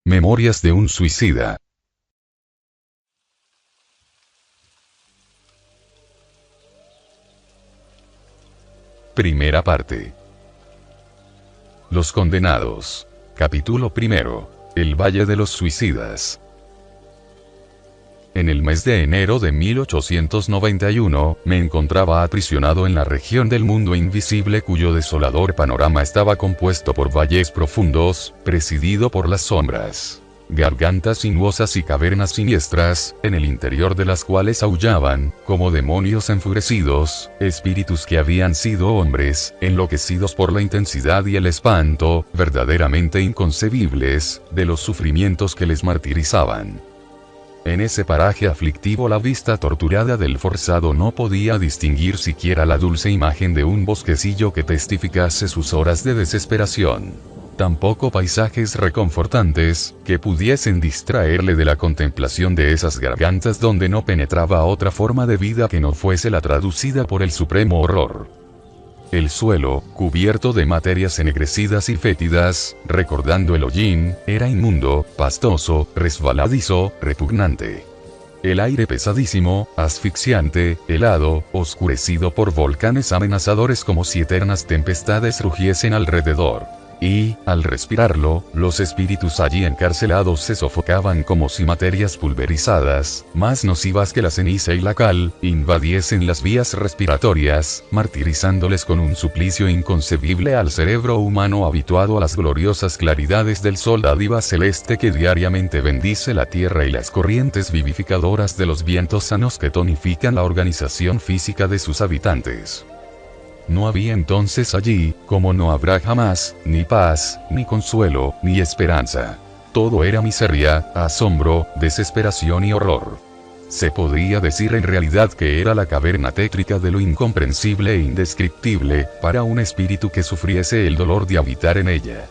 Memorias de un suicida. Primera parte. Los condenados. Capítulo primero. El Valle de los Suicidas. En el mes de enero de 1891, me encontraba aprisionado en la región del mundo invisible cuyo desolador panorama estaba compuesto por valles profundos, presidido por las sombras, gargantas sinuosas y cavernas siniestras, en el interior de las cuales aullaban, como demonios enfurecidos, espíritus que habían sido hombres, enloquecidos por la intensidad y el espanto, verdaderamente inconcebibles, de los sufrimientos que les martirizaban. En ese paraje aflictivo la vista torturada del forzado no podía distinguir siquiera la dulce imagen de un bosquecillo que testificase sus horas de desesperación. Tampoco paisajes reconfortantes, que pudiesen distraerle de la contemplación de esas gargantas donde no penetraba otra forma de vida que no fuese la traducida por el supremo horror. El suelo, cubierto de materias ennegrecidas y fétidas, recordando el hollín, era inmundo, pastoso, resbaladizo, repugnante. El aire pesadísimo, asfixiante, helado, oscurecido por volcanes amenazadores como si eternas tempestades rugiesen alrededor. Y, al respirarlo, los espíritus allí encarcelados se sofocaban como si materias pulverizadas, más nocivas que la ceniza y la cal, invadiesen las vías respiratorias, martirizándoles con un suplicio inconcebible al cerebro humano habituado a las gloriosas claridades del sol dádiva celeste que diariamente bendice la tierra y las corrientes vivificadoras de los vientos sanos que tonifican la organización física de sus habitantes. No había entonces allí, como no habrá jamás, ni paz, ni consuelo, ni esperanza. Todo era miseria, asombro, desesperación y horror. Se podría decir en realidad que era la caverna tétrica de lo incomprensible e indescriptible, para un espíritu que sufriese el dolor de habitar en ella.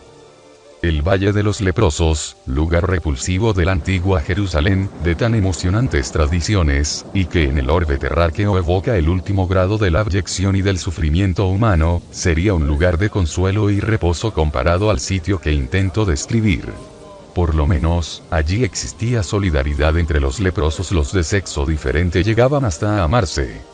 El Valle de los Leprosos, lugar repulsivo de la antigua Jerusalén, de tan emocionantes tradiciones, y que en el orbe terráqueo evoca el último grado de la abyección y del sufrimiento humano, sería un lugar de consuelo y reposo comparado al sitio que intento describir. Por lo menos, allí existía solidaridad entre los leprosos. Los de sexo diferente llegaban hasta a amarse.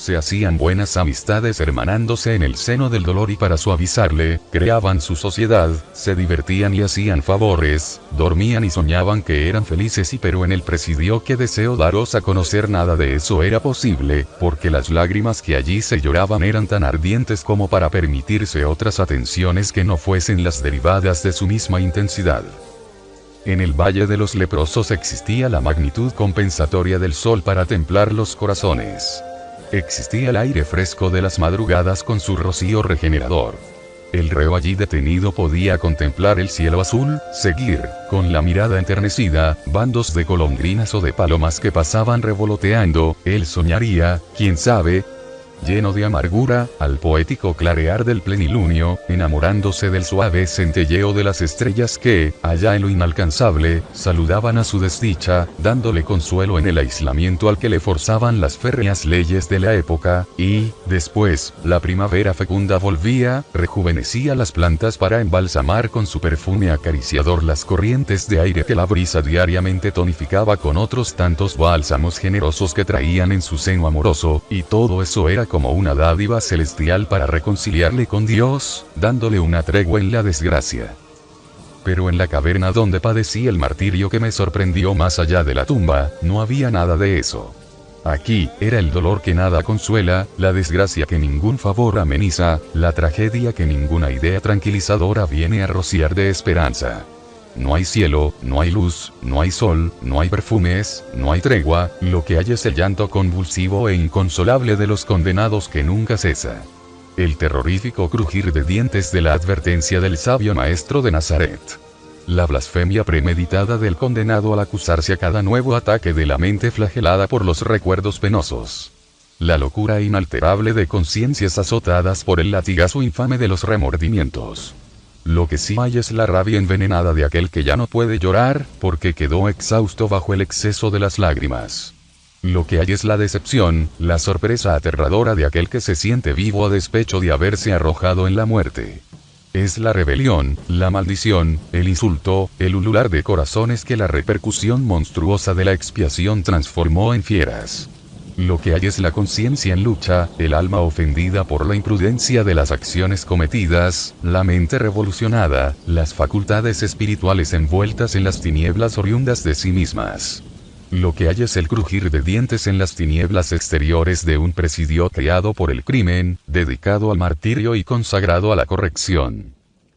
Se hacían buenas amistades hermanándose en el seno del dolor y para suavizarle, creaban su sociedad, se divertían y hacían favores, dormían y soñaban que eran felices pero en el presidio que deseo daros a conocer nada de eso era posible, porque las lágrimas que allí se lloraban eran tan ardientes como para permitirse otras atenciones que no fuesen las derivadas de su misma intensidad. En el Valle de los Leprosos existía la magnitud compensatoria del sol para templar los corazones. Existía el aire fresco de las madrugadas con su rocío regenerador. El reo allí detenido podía contemplar el cielo azul, seguir, con la mirada enternecida, bandos de golondrinas o de palomas que pasaban revoloteando. Él soñaría, quién sabe, lleno de amargura, al poético clarear del plenilunio, enamorándose del suave centelleo de las estrellas que, allá en lo inalcanzable, saludaban a su desdicha, dándole consuelo en el aislamiento al que le forzaban las férreas leyes de la época, y, después, la primavera fecunda volvía, rejuvenecía las plantas para embalsamar con su perfume acariciador las corrientes de aire que la brisa diariamente tonificaba con otros tantos bálsamos generosos que traían en su seno amoroso, y todo eso era como una dádiva celestial para reconciliarle con Dios, dándole una tregua en la desgracia. Pero en la caverna donde padecí el martirio que me sorprendió más allá de la tumba, no había nada de eso. Aquí, era el dolor que nada consuela, la desgracia que ningún favor ameniza, la tragedia que ninguna idea tranquilizadora viene a rociar de esperanza. No hay cielo, no hay luz, no hay sol, no hay perfumes, no hay tregua, lo que hay es el llanto convulsivo e inconsolable de los condenados que nunca cesa. El terrorífico crujir de dientes de la advertencia del sabio maestro de Nazaret. La blasfemia premeditada del condenado al acusarse a cada nuevo ataque de la mente flagelada por los recuerdos penosos. La locura inalterable de conciencias azotadas por el latigazo infame de los remordimientos. Lo que sí hay es la rabia envenenada de aquel que ya no puede llorar, porque quedó exhausto bajo el exceso de las lágrimas. Lo que hay es la decepción, la sorpresa aterradora de aquel que se siente vivo a despecho de haberse arrojado en la muerte. Es la rebelión, la maldición, el insulto, el ulular de corazones que la repercusión monstruosa de la expiación transformó en fieras. Lo que hay es la conciencia en lucha, el alma ofendida por la imprudencia de las acciones cometidas, la mente revolucionada, las facultades espirituales envueltas en las tinieblas oriundas de sí mismas. Lo que hay es el crujir de dientes en las tinieblas exteriores de un presidio creado por el crimen, dedicado al martirio y consagrado a la corrección.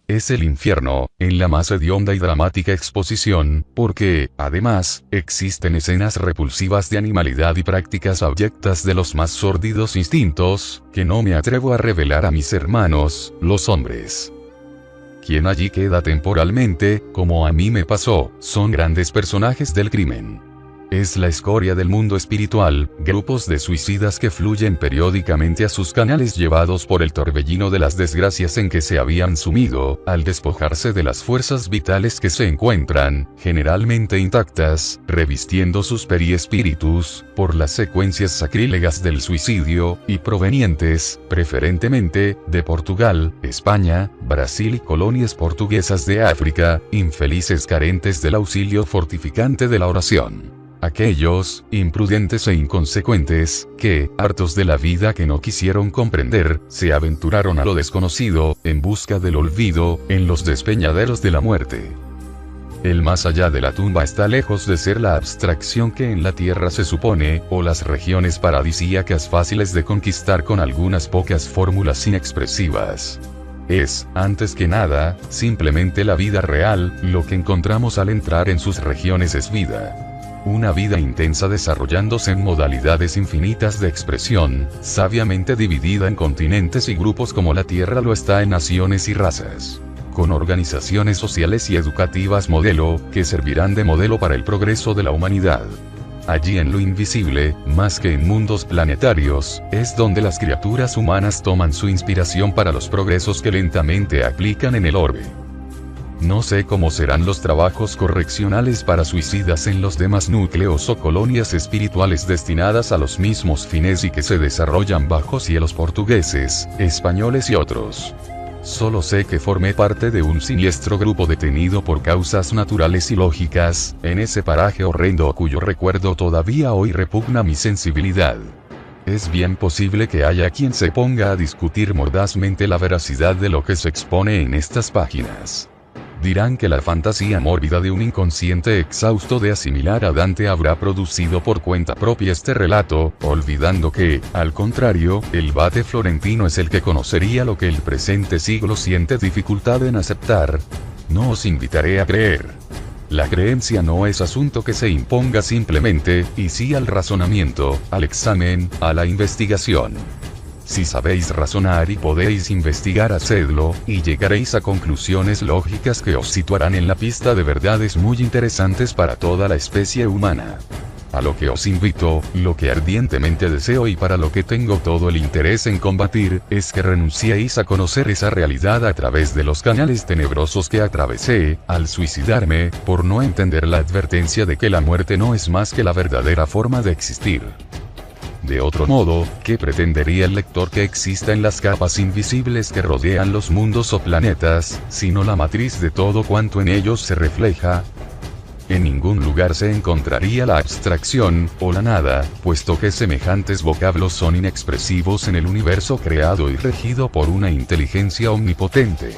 Es el infierno, en la más hedionda y dramática exposición, porque, además, existen escenas repulsivas de animalidad y prácticas abyectas de los más sórdidos instintos, que no me atrevo a revelar a mis hermanos, los hombres. Quien allí queda temporalmente, como a mí me pasó, son grandes personajes del crimen. Es la escoria del mundo espiritual, grupos de suicidas que fluyen periódicamente a sus canales llevados por el torbellino de las desgracias en que se habían sumido, al despojarse de las fuerzas vitales que se encuentran, generalmente intactas, revistiendo sus periespíritus, por las secuencias sacrílegas del suicidio, y provenientes, preferentemente, de Portugal, España, Brasil y colonias portuguesas de África, infelices carentes del auxilio fortificante de la oración. Aquellos, imprudentes e inconsecuentes, que, hartos de la vida que no quisieron comprender, se aventuraron a lo desconocido, en busca del olvido, en los despeñaderos de la muerte. El más allá de la tumba está lejos de ser la abstracción que en la tierra se supone, o las regiones paradisíacas fáciles de conquistar con algunas pocas fórmulas inexpresivas. Es, antes que nada, simplemente la vida real, lo que encontramos al entrar en sus regiones es vida. Una vida intensa desarrollándose en modalidades infinitas de expresión, sabiamente dividida en continentes y grupos como la Tierra lo está en naciones y razas. Con organizaciones sociales y educativas modelo, que servirán de modelo para el progreso de la humanidad. Allí en lo invisible, más que en mundos planetarios, es donde las criaturas humanas toman su inspiración para los progresos que lentamente aplican en el orbe. No sé cómo serán los trabajos correccionales para suicidas en los demás núcleos o colonias espirituales destinadas a los mismos fines y que se desarrollan bajo cielos portugueses, españoles y otros. Solo sé que formé parte de un siniestro grupo detenido por causas naturales y lógicas, en ese paraje horrendo cuyo recuerdo todavía hoy repugna mi sensibilidad. Es bien posible que haya quien se ponga a discutir mordazmente la veracidad de lo que se expone en estas páginas. Dirán que la fantasía mórbida de un inconsciente exhausto de asimilar a Dante habrá producido por cuenta propia este relato, olvidando que, al contrario, el vate florentino es el que conocería lo que el presente siglo siente dificultad en aceptar. No os invitaré a creer. La creencia no es asunto que se imponga simplemente, y sí al razonamiento, al examen, a la investigación. Si sabéis razonar y podéis investigar, hacedlo, y llegaréis a conclusiones lógicas que os situarán en la pista de verdades muy interesantes para toda la especie humana. A lo que os invito, lo que ardientemente deseo y para lo que tengo todo el interés en combatir, es que renunciéis a conocer esa realidad a través de los canales tenebrosos que atravesé, al suicidarme, por no entender la advertencia de que la muerte no es más que la verdadera forma de existir. De otro modo, ¿qué pretendería el lector que exista en las capas invisibles que rodean los mundos o planetas, sino la matriz de todo cuanto en ellos se refleja? En ningún lugar se encontraría la abstracción, o la nada, puesto que semejantes vocablos son inexpresivos en el universo creado y regido por una inteligencia omnipotente.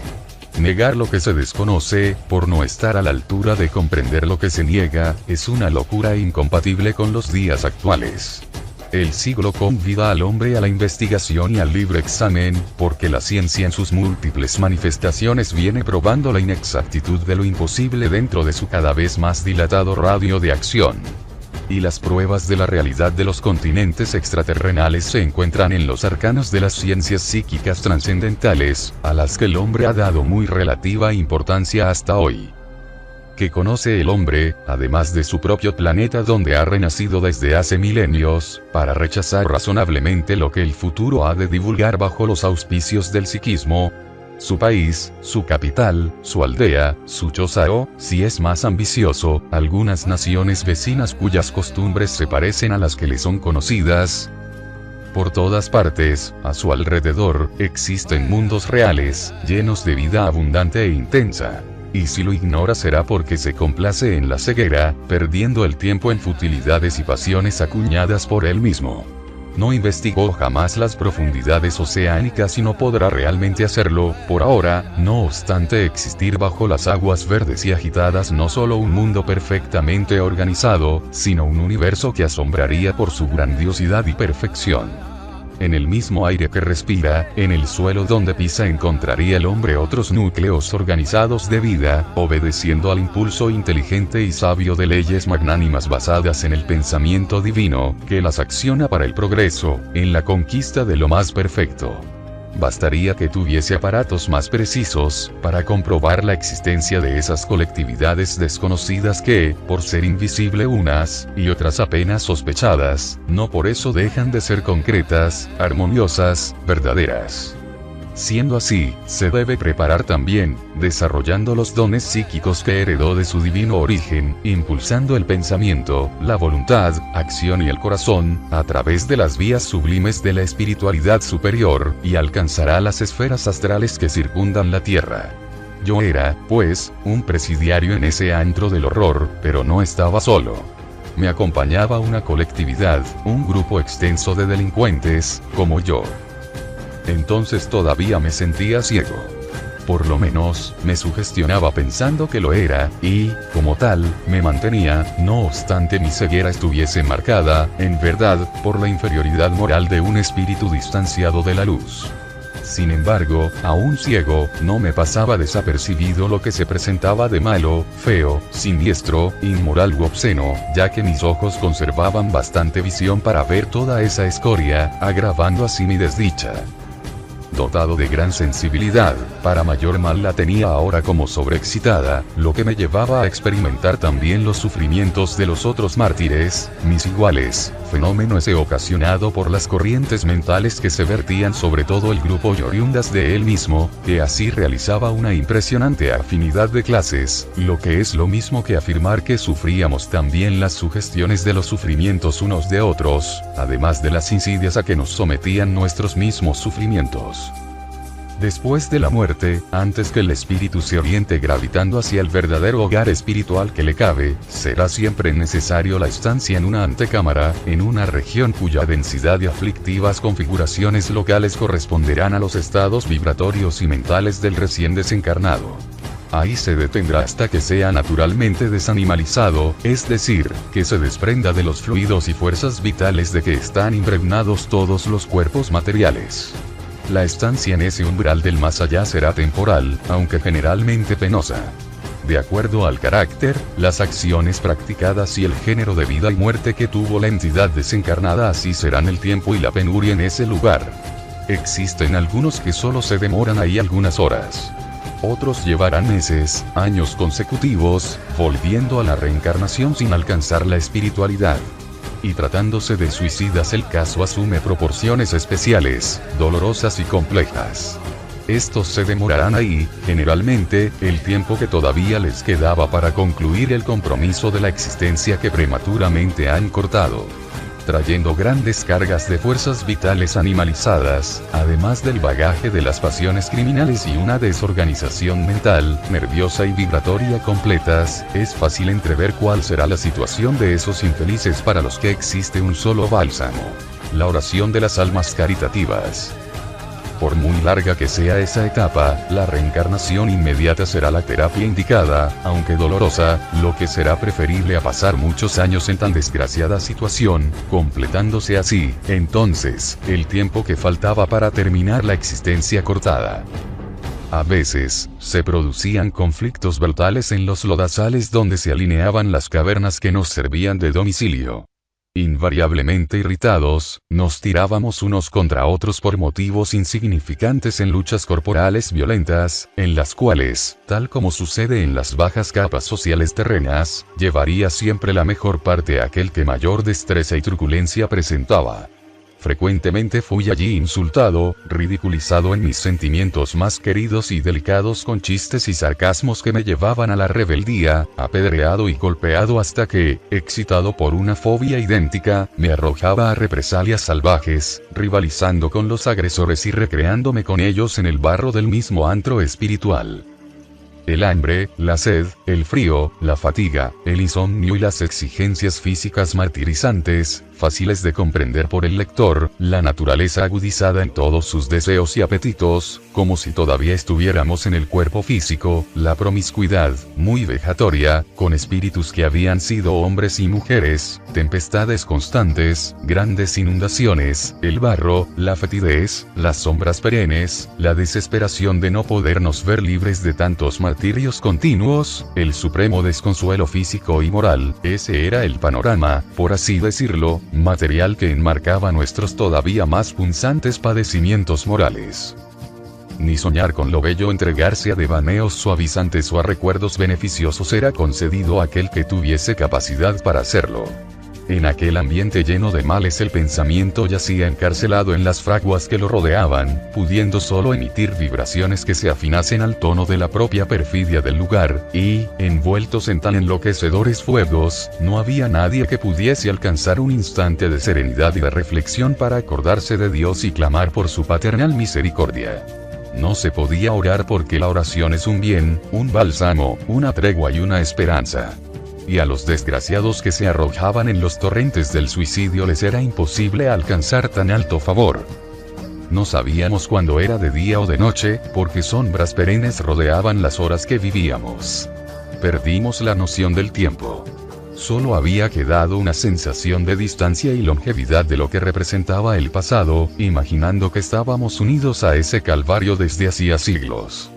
Negar lo que se desconoce, por no estar a la altura de comprender lo que se niega, es una locura incompatible con los días actuales. El siglo convida al hombre a la investigación y al libre examen, porque la ciencia en sus múltiples manifestaciones viene probando la inexactitud de lo imposible dentro de su cada vez más dilatado radio de acción. Y las pruebas de la realidad de los continentes extraterrenales se encuentran en los arcanos de las ciencias psíquicas trascendentales, a las que el hombre ha dado muy relativa importancia hasta hoy. Que conoce el hombre, además de su propio planeta donde ha renacido desde hace milenios, para rechazar razonablemente lo que el futuro ha de divulgar bajo los auspicios del psiquismo? Su país, su capital, su aldea, su choza o, si es más ambicioso, algunas naciones vecinas cuyas costumbres se parecen a las que le son conocidas. Por todas partes, a su alrededor, existen mundos reales, llenos de vida abundante e intensa. Y si lo ignora será porque se complace en la ceguera, perdiendo el tiempo en futilidades y pasiones acuñadas por él mismo. No investigó jamás las profundidades oceánicas y no podrá realmente hacerlo, por ahora, no obstante existir bajo las aguas verdes y agitadas no solo un mundo perfectamente organizado, sino un universo que asombraría por su grandiosidad y perfección. En el mismo aire que respira, en el suelo donde pisa encontraría el hombre otros núcleos organizados de vida, obedeciendo al impulso inteligente y sabio de leyes magnánimas basadas en el pensamiento divino, que las acciona para el progreso, en la conquista de lo más perfecto. Bastaría que tuviese aparatos más precisos, para comprobar la existencia de esas colectividades desconocidas que, por ser invisible unas, y otras apenas sospechadas, no por eso dejan de ser concretas, armoniosas, verdaderas. Siendo así, se debe preparar también, desarrollando los dones psíquicos que heredó de su divino origen, impulsando el pensamiento, la voluntad, acción y el corazón, a través de las vías sublimes de la espiritualidad superior, y alcanzará las esferas astrales que circundan la Tierra. Yo era, pues, un presidiario en ese antro del horror, pero no estaba solo. Me acompañaba una colectividad, un grupo extenso de delincuentes, como yo. Entonces todavía me sentía ciego. Por lo menos, me sugestionaba pensando que lo era, y, como tal, me mantenía, no obstante mi ceguera estuviese marcada, en verdad, por la inferioridad moral de un espíritu distanciado de la luz. Sin embargo, aún ciego, no me pasaba desapercibido lo que se presentaba de malo, feo, siniestro, inmoral u obsceno, ya que mis ojos conservaban bastante visión para ver toda esa escoria, agravando así mi desdicha. Dotado de gran sensibilidad, para mayor mal la tenía ahora como sobreexcitada, lo que me llevaba a experimentar también los sufrimientos de los otros mártires, mis iguales, fenómeno ese ocasionado por las corrientes mentales que se vertían sobre todo el grupo y oriundas de él mismo, que así realizaba una impresionante afinidad de clases, lo que es lo mismo que afirmar que sufríamos también las sugestiones de los sufrimientos unos de otros, además de las insidias a que nos sometían nuestros mismos sufrimientos. Después de la muerte, antes que el espíritu se oriente gravitando hacia el verdadero hogar espiritual que le cabe, será siempre necesario la estancia en una antecámara, en una región cuya densidad y aflictivas configuraciones locales corresponderán a los estados vibratorios y mentales del recién desencarnado. Ahí se detendrá hasta que sea naturalmente desanimalizado, es decir, que se desprenda de los fluidos y fuerzas vitales de que están impregnados todos los cuerpos materiales. La estancia en ese umbral del más allá será temporal, aunque generalmente penosa. De acuerdo al carácter, las acciones practicadas y el género de vida y muerte que tuvo la entidad desencarnada, así serán el tiempo y la penuria en ese lugar. Existen algunos que solo se demoran ahí algunas horas. Otros llevarán meses, años consecutivos, volviendo a la reencarnación sin alcanzar la espiritualidad. Y tratándose de suicidas el caso asume proporciones especiales, dolorosas y complejas. Estos se demorarán ahí, generalmente, el tiempo que todavía les quedaba para concluir el compromiso de la existencia que prematuramente han cortado, trayendo grandes cargas de fuerzas vitales animalizadas, además del bagaje de las pasiones criminales y una desorganización mental, nerviosa y vibratoria completas. Es fácil entrever cuál será la situación de esos infelices para los que existe un solo bálsamo: la oración de las almas caritativas. Por muy larga que sea esa etapa, la reencarnación inmediata será la terapia indicada, aunque dolorosa, lo que será preferible a pasar muchos años en tan desgraciada situación, completándose así, entonces, el tiempo que faltaba para terminar la existencia cortada. A veces, se producían conflictos brutales en los lodazales donde se alineaban las cavernas que nos servían de domicilio. Invariablemente irritados, nos tirábamos unos contra otros por motivos insignificantes en luchas corporales violentas, en las cuales, tal como sucede en las bajas capas sociales terrenas, llevaría siempre la mejor parte aquel que mayor destreza y truculencia presentaba. Frecuentemente fui allí insultado, ridiculizado en mis sentimientos más queridos y delicados con chistes y sarcasmos que me llevaban a la rebeldía, apedreado y golpeado hasta que, excitado por una fobia idéntica, me arrojaba a represalias salvajes, rivalizando con los agresores y recreándome con ellos en el barro del mismo antro espiritual. El hambre, la sed, el frío, la fatiga, el insomnio y las exigencias físicas martirizantes, fáciles de comprender por el lector, la naturaleza agudizada en todos sus deseos y apetitos, como si todavía estuviéramos en el cuerpo físico, la promiscuidad, muy vejatoria, con espíritus que habían sido hombres y mujeres, tempestades constantes, grandes inundaciones, el barro, la fetidez, las sombras perennes, la desesperación de no podernos ver libres de tantos martirios continuos, el supremo desconsuelo físico y moral, ese era el panorama, por así decirlo, material que enmarcaba nuestros todavía más punzantes padecimientos morales. Ni soñar con lo bello entregarse a devaneos suavizantes o a recuerdos beneficiosos era concedido a aquel que tuviese capacidad para hacerlo. En aquel ambiente lleno de males el pensamiento yacía encarcelado en las fraguas que lo rodeaban, pudiendo solo emitir vibraciones que se afinasen al tono de la propia perfidia del lugar, y, envueltos en tan enloquecedores fuegos, no había nadie que pudiese alcanzar un instante de serenidad y de reflexión para acordarse de Dios y clamar por su paternal misericordia. No se podía orar porque la oración es un bien, un bálsamo, una tregua y una esperanza. Y a los desgraciados que se arrojaban en los torrentes del suicidio les era imposible alcanzar tan alto favor. No sabíamos cuándo era de día o de noche, porque sombras perennes rodeaban las horas que vivíamos. Perdimos la noción del tiempo. Solo había quedado una sensación de distancia y longevidad de lo que representaba el pasado, imaginando que estábamos unidos a ese calvario desde hacía siglos.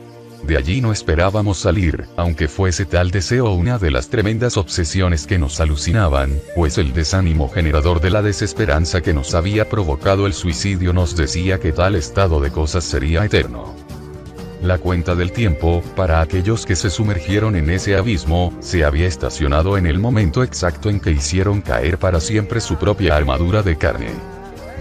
De allí no esperábamos salir, aunque fuese tal deseo una de las tremendas obsesiones que nos alucinaban, pues el desánimo generador de la desesperanza que nos había provocado el suicidio nos decía que tal estado de cosas sería eterno. La cuenta del tiempo, para aquellos que se sumergieron en ese abismo, se había estacionado en el momento exacto en que hicieron caer para siempre su propia armadura de carne.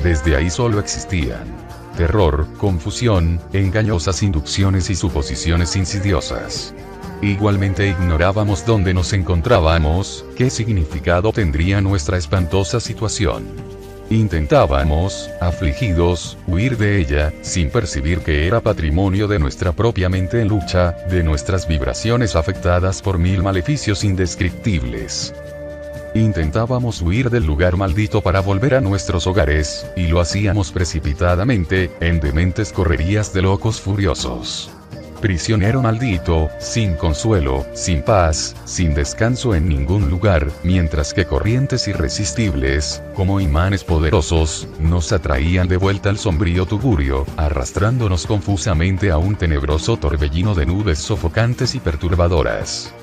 Desde ahí solo existían terror, confusión, engañosas inducciones y suposiciones insidiosas. Igualmente ignorábamos dónde nos encontrábamos, qué significado tendría nuestra espantosa situación. Intentábamos, afligidos, huir de ella, sin percibir que era patrimonio de nuestra propia mente en lucha, de nuestras vibraciones afectadas por mil maleficios indescriptibles. Intentábamos huir del lugar maldito para volver a nuestros hogares, y lo hacíamos precipitadamente, en dementes correrías de locos furiosos. Prisionero maldito, sin consuelo, sin paz, sin descanso en ningún lugar, mientras que corrientes irresistibles, como imanes poderosos, nos atraían de vuelta al sombrío tugurio, arrastrándonos confusamente a un tenebroso torbellino de nubes sofocantes y perturbadoras.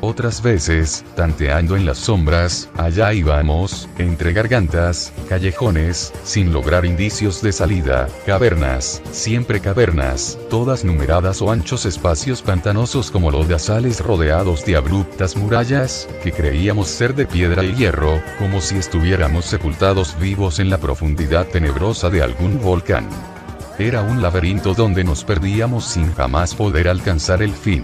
Otras veces, tanteando en las sombras, allá íbamos, entre gargantas, callejones, sin lograr indicios de salida, cavernas, siempre cavernas, todas numeradas o anchos espacios pantanosos como lodazales rodeados de abruptas murallas, que creíamos ser de piedra y hierro, como si estuviéramos sepultados vivos en la profundidad tenebrosa de algún volcán. Era un laberinto donde nos perdíamos sin jamás poder alcanzar el fin.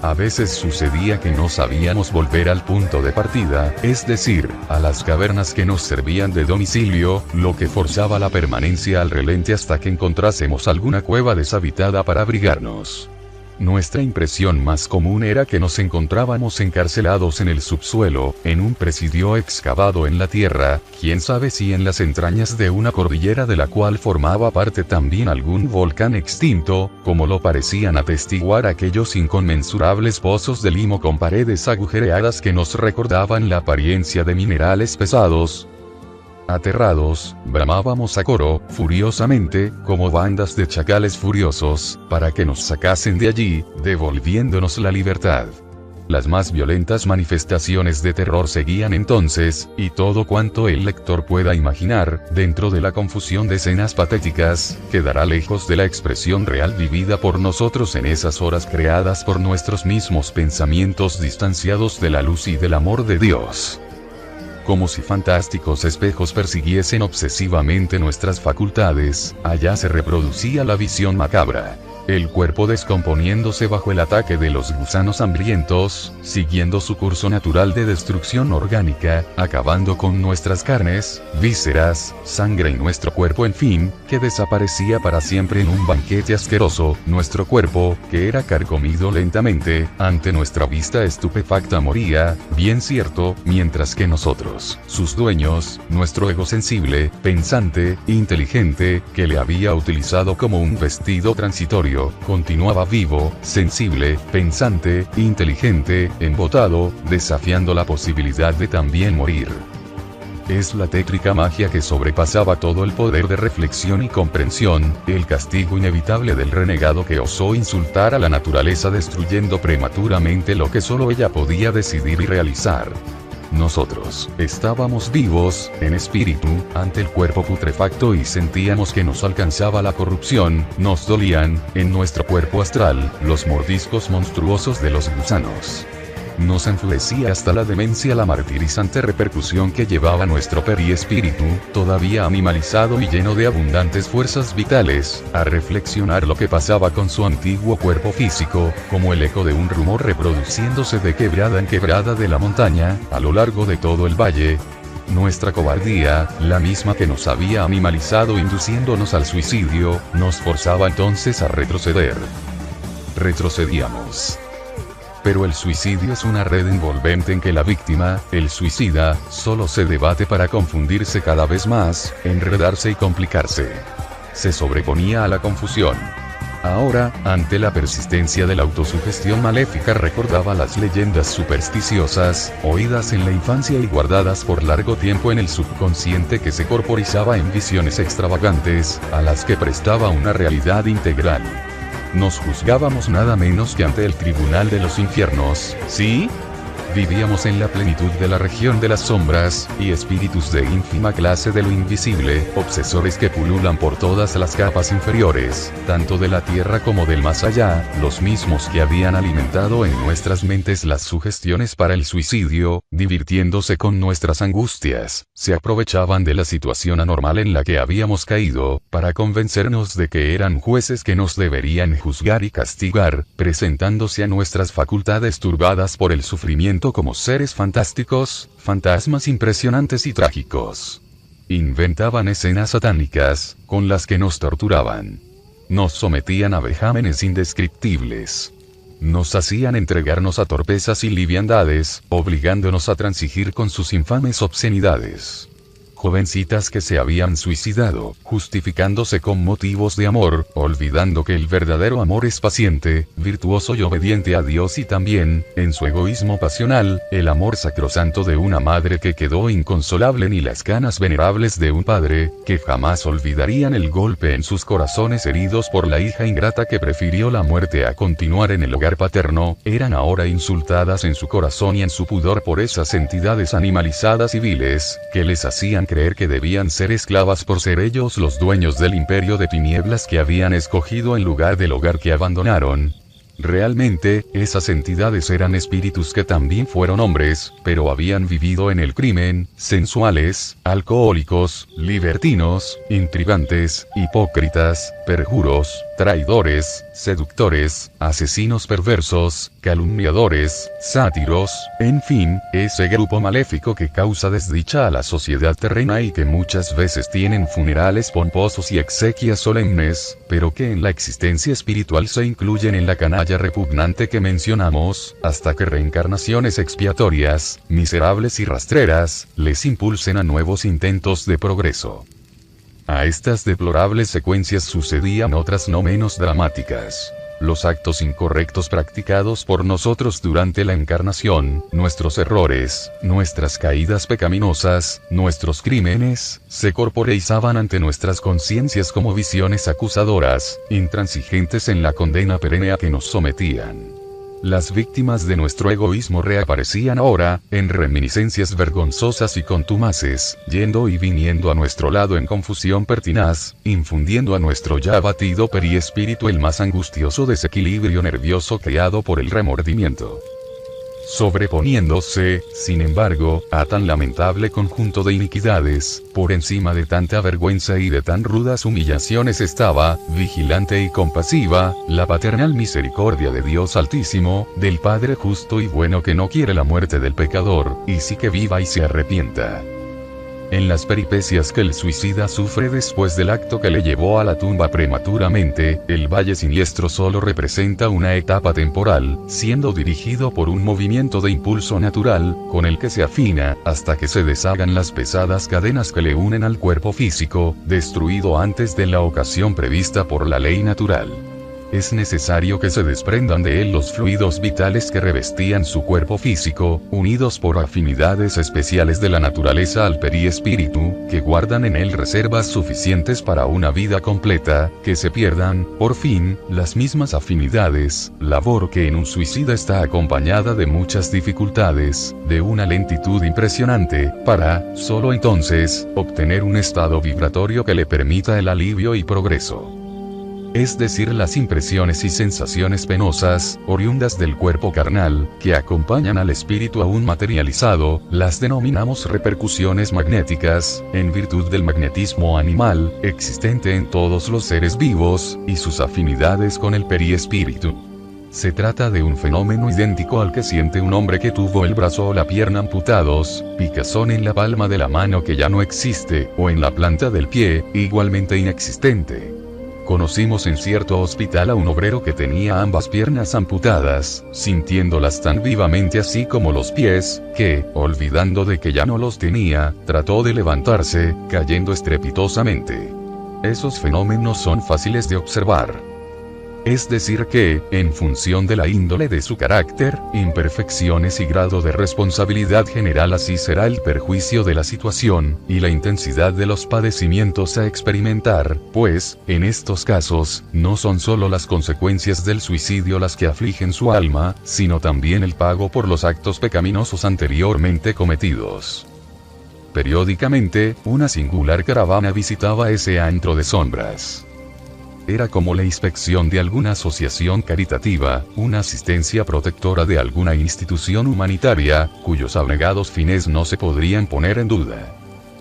A veces sucedía que no sabíamos volver al punto de partida, es decir, a las cavernas que nos servían de domicilio, lo que forzaba la permanencia al relente hasta que encontrásemos alguna cueva deshabitada para abrigarnos. Nuestra impresión más común era que nos encontrábamos encarcelados en el subsuelo, en un presidio excavado en la tierra, quién sabe si en las entrañas de una cordillera de la cual formaba parte también algún volcán extinto, como lo parecían atestiguar aquellos inconmensurables pozos de limo con paredes agujereadas que nos recordaban la apariencia de minerales pesados. Aterrados, bramábamos a coro, furiosamente, como bandas de chacales furiosos, para que nos sacasen de allí, devolviéndonos la libertad. Las más violentas manifestaciones de terror seguían entonces, y todo cuanto el lector pueda imaginar, dentro de la confusión de escenas patéticas, quedará lejos de la expresión real vivida por nosotros en esas horas creadas por nuestros mismos pensamientos distanciados de la luz y del amor de Dios. como si fantásticos espejos persiguiesen obsesivamente nuestras facultades, allá se reproducía la visión macabra. El cuerpo descomponiéndose bajo el ataque de los gusanos hambrientos, siguiendo su curso natural de destrucción orgánica, acabando con nuestras carnes, vísceras, sangre y nuestro cuerpo, en fin, que desaparecía para siempre en un banquete asqueroso. Nuestro cuerpo, que era carcomido lentamente, ante nuestra vista estupefacta moría, bien cierto, mientras que nosotros, sus dueños, nuestro ego sensible, pensante, inteligente, que le había utilizado como un vestido transitorio, continuaba vivo, sensible, pensante, inteligente, embotado, desafiando la posibilidad de también morir. Es la tétrica magia que sobrepasaba todo el poder de reflexión y comprensión, el castigo inevitable del renegado que osó insultar a la naturaleza destruyendo prematuramente lo que solo ella podía decidir y realizar. Nosotros estábamos vivos, en espíritu, ante el cuerpo putrefacto y sentíamos que nos alcanzaba la corrupción, nos dolían, en nuestro cuerpo astral, los mordiscos monstruosos de los gusanos. Nos enfurecía hasta la demencia la martirizante repercusión que llevaba nuestro periespíritu, todavía animalizado y lleno de abundantes fuerzas vitales, a reflexionar lo que pasaba con su antiguo cuerpo físico, como el eco de un rumor reproduciéndose de quebrada en quebrada de la montaña, a lo largo de todo el valle. Nuestra cobardía, la misma que nos había animalizado induciéndonos al suicidio, nos forzaba entonces a retroceder. Retrocedíamos. Pero el suicidio es una red envolvente en que la víctima, el suicida, solo se debate para confundirse cada vez más, enredarse y complicarse. Se sobreponía a la confusión. Ahora, ante la persistencia de la autosugestión maléfica, recordaba las leyendas supersticiosas, oídas en la infancia y guardadas por largo tiempo en el subconsciente, que se corporizaba en visiones extravagantes, a las que prestaba una realidad integral. Nos juzgábamos nada menos que ante el tribunal de los infiernos, ¿sí? Vivíamos en la plenitud de la región de las sombras, y espíritus de ínfima clase de lo invisible, obsesores que pululan por todas las capas inferiores, tanto de la tierra como del más allá, los mismos que habían alimentado en nuestras mentes las sugestiones para el suicidio, divirtiéndose con nuestras angustias, se aprovechaban de la situación anormal en la que habíamos caído, para convencernos de que eran jueces que nos deberían juzgar y castigar, presentándose a nuestras facultades turbadas por el sufrimiento como seres fantásticos, fantasmas impresionantes y trágicos. Inventaban escenas satánicas, con las que nos torturaban. Nos sometían a vejámenes indescriptibles. Nos hacían entregarnos a torpezas y liviandades, obligándonos a transigir con sus infames obscenidades. Jovencitas que se habían suicidado, justificándose con motivos de amor, olvidando que el verdadero amor es paciente, virtuoso y obediente a Dios, y también, en su egoísmo pasional, el amor sacrosanto de una madre que quedó inconsolable, ni las ganas venerables de un padre, que jamás olvidarían el golpe en sus corazones heridos por la hija ingrata que prefirió la muerte a continuar en el hogar paterno, eran ahora insultadas en su corazón y en su pudor por esas entidades animalizadas y viles, que les hacían creer que debían ser esclavas por ser ellos los dueños del imperio de tinieblas que habían escogido en lugar del hogar que abandonaron. Realmente, esas entidades eran espíritus que también fueron hombres, pero habían vivido en el crimen, sensuales, alcohólicos, libertinos, intrigantes, hipócritas, perjuros, traidores, seductores, asesinos perversos, calumniadores, sátiros, en fin, ese grupo maléfico que causa desdicha a la sociedad terrena y que muchas veces tienen funerales pomposos y exequias solemnes, pero que en la existencia espiritual se incluyen en la canalla repugnante que mencionamos, hasta que reencarnaciones expiatorias, miserables y rastreras, les impulsen a nuevos intentos de progreso. A estas deplorables secuencias sucedían otras no menos dramáticas. Los actos incorrectos practicados por nosotros durante la encarnación, nuestros errores, nuestras caídas pecaminosas, nuestros crímenes, se corporeizaban ante nuestras conciencias como visiones acusadoras, intransigentes en la condena perenne a que nos sometían. Las víctimas de nuestro egoísmo reaparecían ahora, en reminiscencias vergonzosas y contumaces, yendo y viniendo a nuestro lado en confusión pertinaz, infundiendo a nuestro ya abatido periespíritu el más angustioso desequilibrio nervioso creado por el remordimiento. sobreponiéndose, sin embargo, a tan lamentable conjunto de iniquidades, por encima de tanta vergüenza y de tan rudas humillaciones estaba, vigilante y compasiva, la paternal misericordia de Dios Altísimo, del Padre justo y bueno que no quiere la muerte del pecador, y sí que viva y se arrepienta. En las peripecias que el suicida sufre después del acto que le llevó a la tumba prematuramente, el valle siniestro solo representa una etapa temporal, siendo dirigido por un movimiento de impulso natural, con el que se afina, hasta que se deshagan las pesadas cadenas que le unen al cuerpo físico, destruido antes de la ocasión prevista por la ley natural. Es necesario que se desprendan de él los fluidos vitales que revestían su cuerpo físico, unidos por afinidades especiales de la naturaleza al periespíritu, que guardan en él reservas suficientes para una vida completa, que se pierdan, por fin, las mismas afinidades, labor que en un suicida está acompañada de muchas dificultades, de una lentitud impresionante, para, solo entonces, obtener un estado vibratorio que le permita el alivio y progreso. Es decir, las impresiones y sensaciones penosas, oriundas del cuerpo carnal, que acompañan al espíritu aún materializado, las denominamos repercusiones magnéticas, en virtud del magnetismo animal, existente en todos los seres vivos, y sus afinidades con el periespíritu. Se trata de un fenómeno idéntico al que siente un hombre que tuvo el brazo o la pierna amputados, picazón en la palma de la mano que ya no existe, o en la planta del pie, igualmente inexistente. Conocimos en cierto hospital a un obrero que tenía ambas piernas amputadas, sintiéndolas tan vivamente así como los pies, que, olvidando de que ya no los tenía, trató de levantarse, cayendo estrepitosamente. Esos fenómenos son fáciles de observar. Es decir que, en función de la índole de su carácter, imperfecciones y grado de responsabilidad general, así será el perjuicio de la situación, y la intensidad de los padecimientos a experimentar, pues, en estos casos, no son solo las consecuencias del suicidio las que afligen su alma, sino también el pago por los actos pecaminosos anteriormente cometidos. Periódicamente, una singular caravana visitaba ese antro de sombras. Era como la inspección de alguna asociación caritativa, una asistencia protectora de alguna institución humanitaria, cuyos abnegados fines no se podrían poner en duda.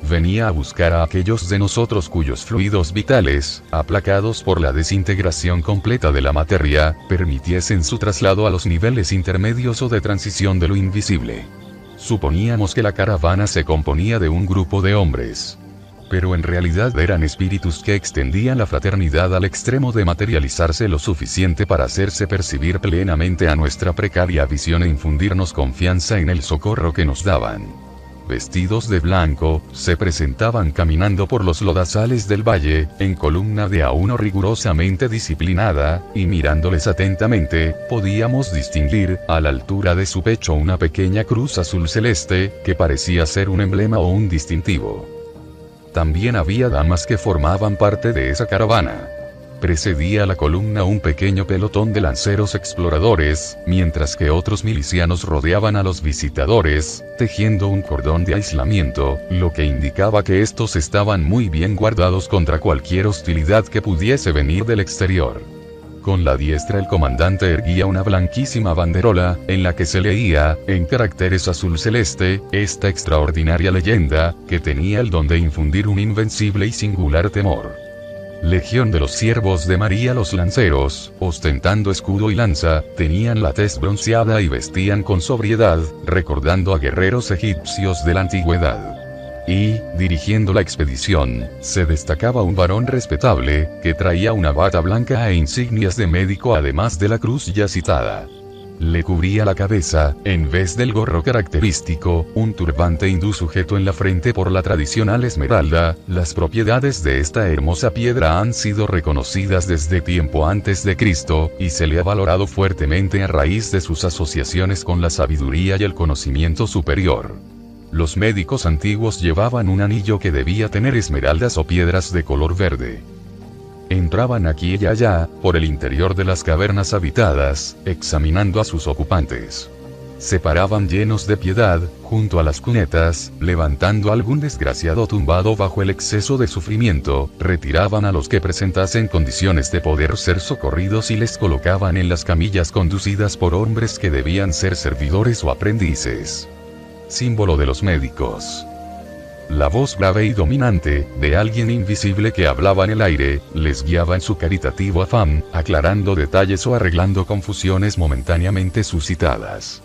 Venía a buscar a aquellos de nosotros cuyos fluidos vitales, aplacados por la desintegración completa de la materia, permitiesen su traslado a los niveles intermedios o de transición de lo invisible. Suponíamos que la caravana se componía de un grupo de hombres. Pero en realidad eran espíritus que extendían la fraternidad al extremo de materializarse lo suficiente para hacerse percibir plenamente a nuestra precaria visión e infundirnos confianza en el socorro que nos daban. Vestidos de blanco, se presentaban caminando por los lodazales del valle, en columna de a uno rigurosamente disciplinada, y mirándoles atentamente, podíamos distinguir, a la altura de su pecho una pequeña cruz azul celeste, que parecía ser un emblema o un distintivo. También había damas que formaban parte de esa caravana. Precedía la columna un pequeño pelotón de lanceros exploradores, mientras que otros milicianos rodeaban a los visitadores, tejiendo un cordón de aislamiento, lo que indicaba que estos estaban muy bien guardados contra cualquier hostilidad que pudiese venir del exterior. Con la diestra el comandante erguía una blanquísima banderola, en la que se leía, en caracteres azul celeste, esta extraordinaria leyenda, que tenía el don de infundir un invencible y singular temor. Legión de los siervos de María. Los lanceros, ostentando escudo y lanza, tenían la tez bronceada y vestían con sobriedad, recordando a guerreros egipcios de la antigüedad. Y, dirigiendo la expedición, se destacaba un varón respetable, que traía una bata blanca e insignias de médico además de la cruz ya citada. Le cubría la cabeza, en vez del gorro característico, un turbante hindú sujeto en la frente por la tradicional esmeralda. Las propiedades de esta hermosa piedra han sido reconocidas desde tiempo antes de Cristo, y se le ha valorado fuertemente a raíz de sus asociaciones con la sabiduría y el conocimiento superior. Los médicos antiguos llevaban un anillo que debía tener esmeraldas o piedras de color verde. Entraban aquí y allá, por el interior de las cavernas habitadas, examinando a sus ocupantes. Se paraban llenos de piedad, junto a las cunetas, levantando a algún desgraciado tumbado bajo el exceso de sufrimiento, retiraban a los que presentasen condiciones de poder ser socorridos y les colocaban en las camillas conducidas por hombres que debían ser servidores o aprendices. Símbolo de los médicos. La voz grave y dominante, de alguien invisible que hablaba en el aire, les guiaba en su caritativo afán, aclarando detalles o arreglando confusiones momentáneamente suscitadas.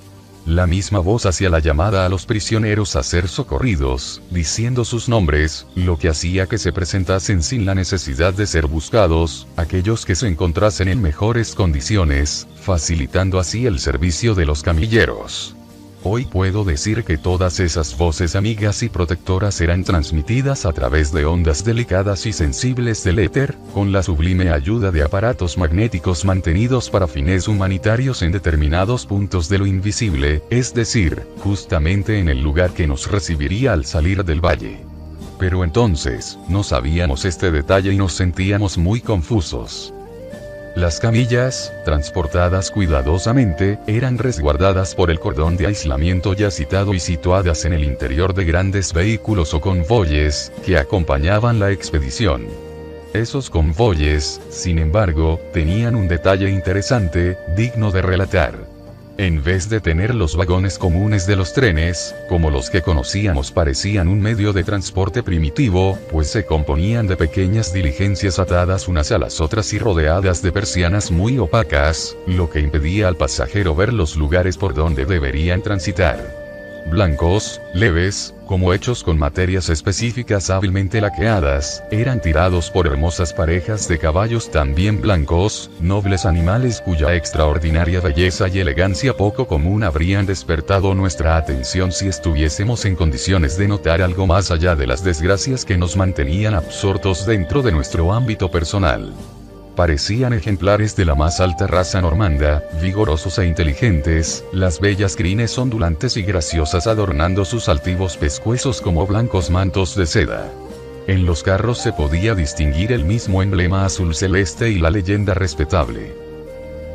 La misma voz hacía la llamada a los prisioneros a ser socorridos, diciendo sus nombres, lo que hacía que se presentasen sin la necesidad de ser buscados, aquellos que se encontrasen en mejores condiciones, facilitando así el servicio de los camilleros. Hoy puedo decir que todas esas voces amigas y protectoras eran transmitidas a través de ondas delicadas y sensibles del éter, con la sublime ayuda de aparatos magnéticos mantenidos para fines humanitarios en determinados puntos de lo invisible, es decir, justamente en el lugar que nos recibiría al salir del valle. Pero entonces, no sabíamos este detalle y nos sentíamos muy confusos. Las camillas, transportadas cuidadosamente, eran resguardadas por el cordón de aislamiento ya citado y situadas en el interior de grandes vehículos o convoyes, que acompañaban la expedición. Esos convoyes, sin embargo, tenían un detalle interesante, digno de relatar. En vez de tener los vagones comunes de los trenes, como los que conocíamos parecían un medio de transporte primitivo, pues se componían de pequeñas diligencias atadas unas a las otras y rodeadas de persianas muy opacas, lo que impedía al pasajero ver los lugares por donde deberían transitar. Blancos, leves, como hechos con materias específicas hábilmente laqueadas, eran tirados por hermosas parejas de caballos también blancos, nobles animales cuya extraordinaria belleza y elegancia poco común habrían despertado nuestra atención si estuviésemos en condiciones de notar algo más allá de las desgracias que nos mantenían absortos dentro de nuestro ámbito personal. Parecían ejemplares de la más alta raza normanda, vigorosos e inteligentes, las bellas crines ondulantes y graciosas adornando sus altivos pescuezos como blancos mantos de seda. En los carros se podía distinguir el mismo emblema azul celeste y la leyenda respetable.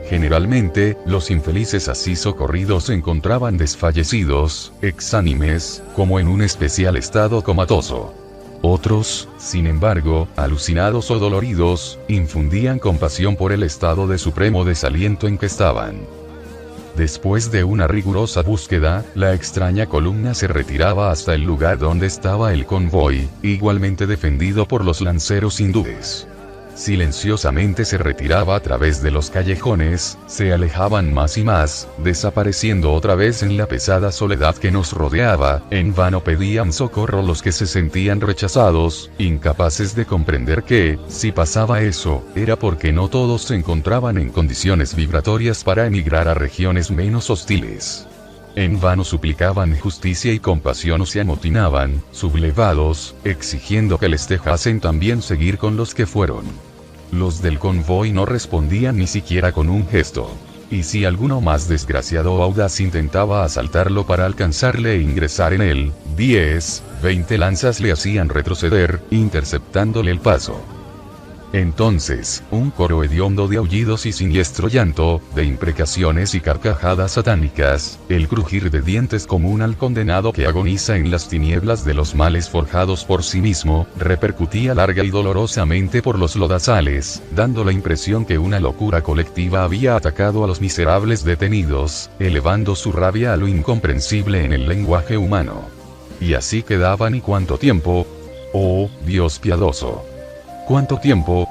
Generalmente, los infelices así socorridos se encontraban desfallecidos, exánimes, como en un especial estado comatoso. Otros, sin embargo, alucinados o doloridos, infundían compasión por el estado de supremo desaliento en que estaban. Después de una rigurosa búsqueda, la extraña columna se retiraba hasta el lugar donde estaba el convoy, igualmente defendido por los lanceros hindúes. Silenciosamente se retiraba a través de los callejones, se alejaban más y más, desapareciendo otra vez en la pesada soledad que nos rodeaba. En vano pedían socorro los que se sentían rechazados, incapaces de comprender que, si pasaba eso, era porque no todos se encontraban en condiciones vibratorias para emigrar a regiones menos hostiles. En vano suplicaban justicia y compasión o se amotinaban, sublevados, exigiendo que les dejasen también seguir con los que fueron. Los del convoy no respondían ni siquiera con un gesto. Y si alguno más desgraciado o audaz intentaba asaltarlo para alcanzarle e ingresar en él, 10, 20 lanzas le hacían retroceder, interceptándole el paso. Entonces, un coro hediondo de aullidos y siniestro llanto, de imprecaciones y carcajadas satánicas, el crujir de dientes común al condenado que agoniza en las tinieblas de los males forjados por sí mismo, repercutía larga y dolorosamente por los lodazales, dando la impresión que una locura colectiva había atacado a los miserables detenidos, elevando su rabia a lo incomprensible en el lenguaje humano. Y así quedaban. ¿Y cuánto tiempo? ¡Oh, Dios piadoso! ¿Cuánto tiempo?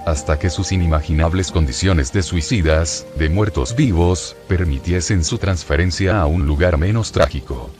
Hasta que sus inimaginables condiciones de suicidas, de muertos vivos, permitiesen su transferencia a un lugar menos trágico.